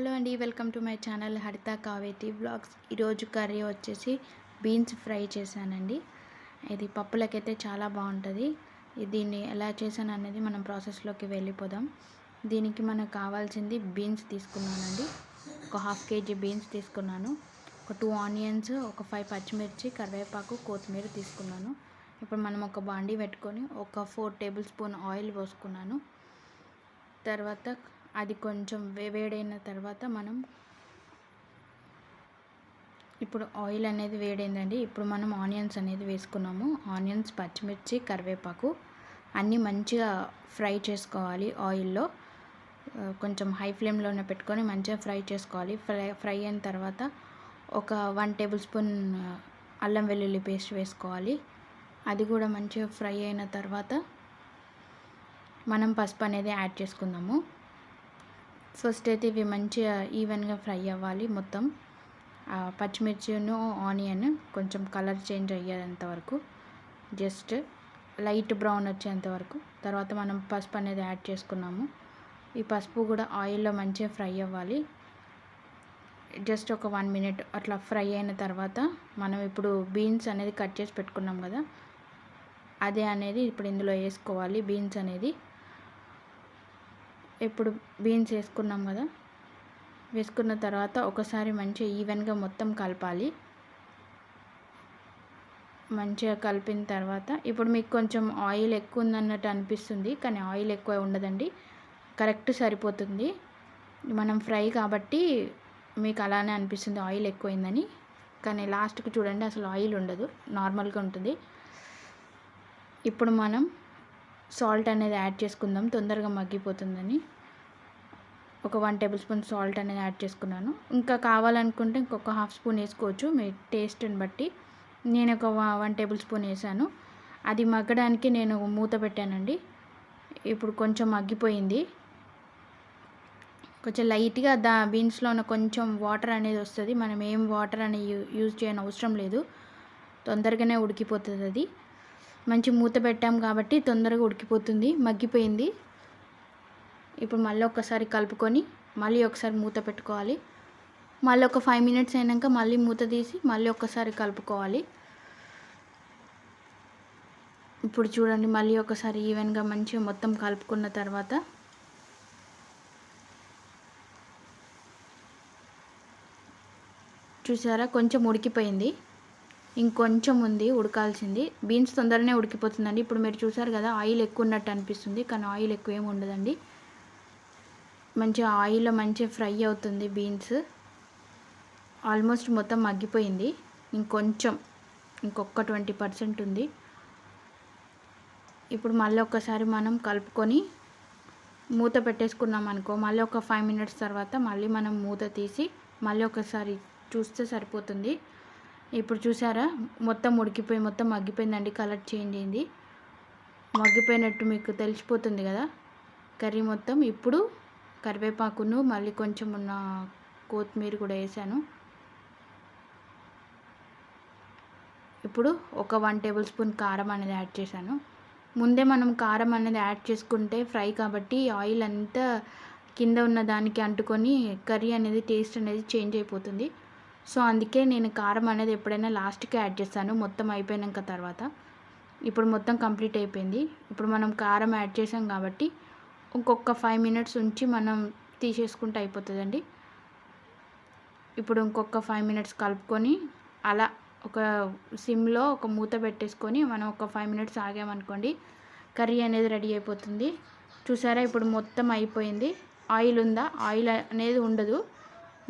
Hello అండి, welcome to my channel హరిత Kaveti vlogs. ఈరోజు కర్రీ వచ్చేసి బీన్స్ ఫ్రై చేశానండి. ఇది పప్పులకైతే చాలా బాగుంటుంది. దీన్ని ఎలా చేశాను అనేది మనం ప్రాసెస్లోకి వెళ్ళిపోదాం. దీనికి మనకు కావాల్సింది బీన్స్ తీసుకున్నానండి. ఒక హాఫ్ కేజీ బీన్స్ తీసుకున్నాను. ఒక 2 ఆనియన్స్, ఒక 5 పచ్చిమిర్చి, కరివేపాకు, కొత్తిమీర తీసుకున్నాను. ఇప్పుడు మనం ఒక బాండీ పెట్టుకొని ఒక 4 టేబుల్ స్పూన్ ఆయిల్ పోసుకున్నాను. తర్వాత అది కొంచెం వేడైన తర్వాత మనం ఇప్పుడు ఆయిల్ అనేది వేడైందండి. ఇప్పుడు మనం ఆనియన్స్ అనేది వేసుకున్నాము. ఆనియన్స్, పచ్చిమిర్చి, కరివేపాకు అన్నీ మంచిగా ఫ్రై చేసుకోవాలి ఆయిల్లో. కొంచెం హై ఫ్లేమ్లోనే పెట్టుకొని మంచిగా ఫ్రై చేసుకోవాలి. ఫ్రై అయిన తర్వాత ఒక 1 టేబుల్ స్పూన్ అల్లం వెల్లుల్లి పేస్ట్ వేసుకోవాలి. అది కూడా మంచిగా ఫ్రై అయిన తర్వాత మనం పసుపు అనేది యాడ్ చేసుకుందాము. ఫస్ట్ అయితే ఇవి మంచిగా ఈవెన్గా ఫ్రై అవ్వాలి. మొత్తం పచ్చిమిర్చిను ఆనియన్ కొంచెం కలర్ చేంజ్ అయ్యేంత వరకు, జస్ట్ లైట్ బ్రౌన్ వచ్చేంత వరకు. తర్వాత మనం పసుపు అనేది యాడ్ చేసుకున్నాము. ఈ పసుపు కూడా ఆయిల్లో మంచిగా ఫ్రై అవ్వాలి. జస్ట్ ఒక 1 మినిట్ అట్లా ఫ్రై అయిన తర్వాత మనం ఇప్పుడు బీన్స్ అనేది కట్ చేసి పెట్టుకున్నాం కదా, అదే అనేది ఇప్పుడు ఇందులో వేసుకోవాలి. బీన్స్ అనేది ఇప్పుడు బీన్స్ వేసుకున్నాం కదా, వేసుకున్న తర్వాత ఒకసారి మంచిగా ఈవెన్గా మొత్తం కలపాలి. మంచిగా కలిపిన తర్వాత ఇప్పుడు మీకు కొంచెం ఆయిల్ ఎక్కువ ఉందన్నట్టు అనిపిస్తుంది, కానీ ఆయిల్ ఎక్కువ ఉండదండి, కరెక్ట్ సరిపోతుంది. మనం ఫ్రై కాబట్టి మీకు అలానే అనిపిస్తుంది ఆయిల్ ఎక్కువైందని, కానీ లాస్ట్కి చూడండి అసలు ఆయిల్ ఉండదు, నార్మల్గా ఉంటుంది. ఇప్పుడు మనం సాల్ట్ అనేది యాడ్ చేసుకుందాం, తొందరగా మగ్గిపోతుందని. ఒక 1 టేబుల్ స్పూన్ సాల్ట్ అనేది యాడ్ చేసుకున్నాను. ఇంకా కావాలనుకుంటే ఇంకొక హాఫ్ స్పూన్ వేసుకోవచ్చు మీ టేస్ట్ని బట్టి. నేను ఒక 1 టేబుల్ స్పూన్ వేసాను. అది మగ్గడానికి నేను మూత పెట్టానండి. ఇప్పుడు కొంచెం మగ్గిపోయింది. కొంచెం లైట్గా బీన్స్లో ఉన్న కొంచెం వాటర్ అనేది వస్తుంది. మనం ఏం వాటర్ అని యూజ్ చేయని అవసరం లేదు, తొందరగానే ఉడికిపోతుంది. అది మంచి మూత పెట్టాం కాబట్టి తొందరగా ఉడికిపోతుంది, మగ్గిపోయింది. ఇప్పుడు మళ్ళీ ఒకసారి కలుపుకొని మళ్ళీ ఒకసారి మూత పెట్టుకోవాలి. మళ్ళీ ఒక 5 మినిట్స్ అయినాక మళ్ళీ మూత తీసి మళ్ళీ ఒకసారి కలుపుకోవాలి. ఇప్పుడు చూడండి, మళ్ళీ ఒకసారి ఈవెన్గా మంచిగా మొత్తం కలుపుకున్న తర్వాత చూసారా కొంచెం ఉడికిపోయింది, ఇంకొంచెం ఉంది ఉడకాల్సింది. బీన్స్ తొందరనే ఉడికిపోతుందండి. ఇప్పుడు మీరు చూసారు కదా ఆయిల్ ఎక్కువ ఉన్నట్టు అనిపిస్తుంది, కానీ ఆయిల్ ఎక్కువ ఏమి ఉండదండి. మంచిగా ఆయిల్లో మంచిగా ఫ్రై అవుతుంది బీన్స్. ఆల్మోస్ట్ మొత్తం మగ్గిపోయింది, ఇంకొక 20% ఉంది. ఇప్పుడు మళ్ళీ ఒకసారి మనం కలుపుకొని మూత పెట్టేసుకున్నాం అనుకో, మళ్ళీ ఒక 5 మినిట్స్ తర్వాత మళ్ళీ మనం మూత తీసి మళ్ళీ ఒకసారి చూస్తే సరిపోతుంది. ఇప్పుడు చూసారా మొత్తం ఉడికిపోయి మొత్తం మగ్గిపోయిందండి, కలర్ చేంజ్ అయింది, మగ్గిపోయినట్టు మీకు తెలిసిపోతుంది కదా కర్రీ మొత్తం. ఇప్పుడు కరివేపాకును మళ్ళీ కొంచెం ఉన్న కొత్తిమీర కూడా వేసాను. ఇప్పుడు ఒక 1 టేబుల్ స్పూన్ కారం అనేది యాడ్ చేశాను. ముందే మనం కారం అనేది యాడ్ చేసుకుంటే ఫ్రై కాబట్టి ఆయిల్ అంతా కింద ఉన్న దానికి అంటుకొని కర్రీ అనేది టేస్ట్ అనేది చేంజ్ అయిపోతుంది. సో అందుకే నేను కారం అనేది ఎప్పుడైనా లాస్ట్కి యాడ్ చేస్తాను, మొత్తం అయిపోయినాక తర్వాత. ఇప్పుడు మొత్తం కంప్లీట్ అయిపోయింది. ఇప్పుడు మనం కారం యాడ్ చేసాం కాబట్టి ఇంకొక 5 మినిట్స్ ఉంచి మనం తీసేసుకుంటే అయిపోతుందండి. ఇప్పుడు ఇంకొక 5 మినిట్స్ కలుపుకొని అలా ఒక సిమ్లో ఒక మూత పెట్టేసుకొని మనం ఒక 5 మినిట్స్ ఆగామనుకోండి, కర్రీ అనేది రెడీ అయిపోతుంది. చూసారా ఇప్పుడు మొత్తం అయిపోయింది. ఆయిల్ ఉందా? ఆయిల్ అనేది ఉండదు.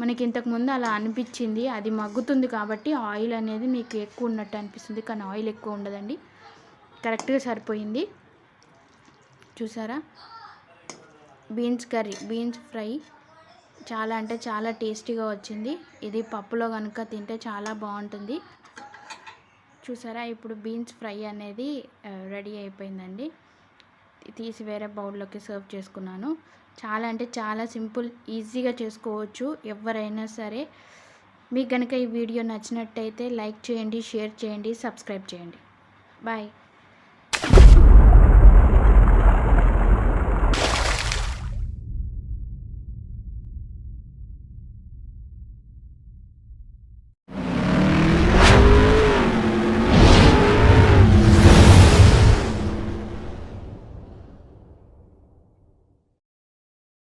మనకి ఇంతకుముందు అలా అనిపించింది, అది మగ్గుతుంది కాబట్టి ఆయిల్ అనేది మీకు ఎక్కువ ఉన్నట్టు అనిపిస్తుంది, కానీ ఆయిల్ ఎక్కువ ఉండదండి, కరెక్ట్గా సరిపోయింది. చూసారా బీన్స్ కర్రీ, బీన్స్ ఫ్రై చాలా అంటే చాలా టేస్టీగా వచ్చింది. ఇది పప్పులో కనుక తింటే చాలా బాగుంటుంది. చూసారా ఇప్పుడు బీన్స్ ఫ్రై అనేది రెడీ అయిపోయిందండి. తీసి వేరే బౌల్లోకి సర్వ్ చేసుకున్నాను. చాలా అంటే చాలా సింపుల్, ఈజీగా చేసుకోవచ్చు ఎవరైనా సరే. మీకు కనుక ఈ వీడియో నచ్చినట్టయితే లైక్ చేయండి, షేర్ చేయండి, సబ్స్క్రైబ్ చేయండి. బాయ్.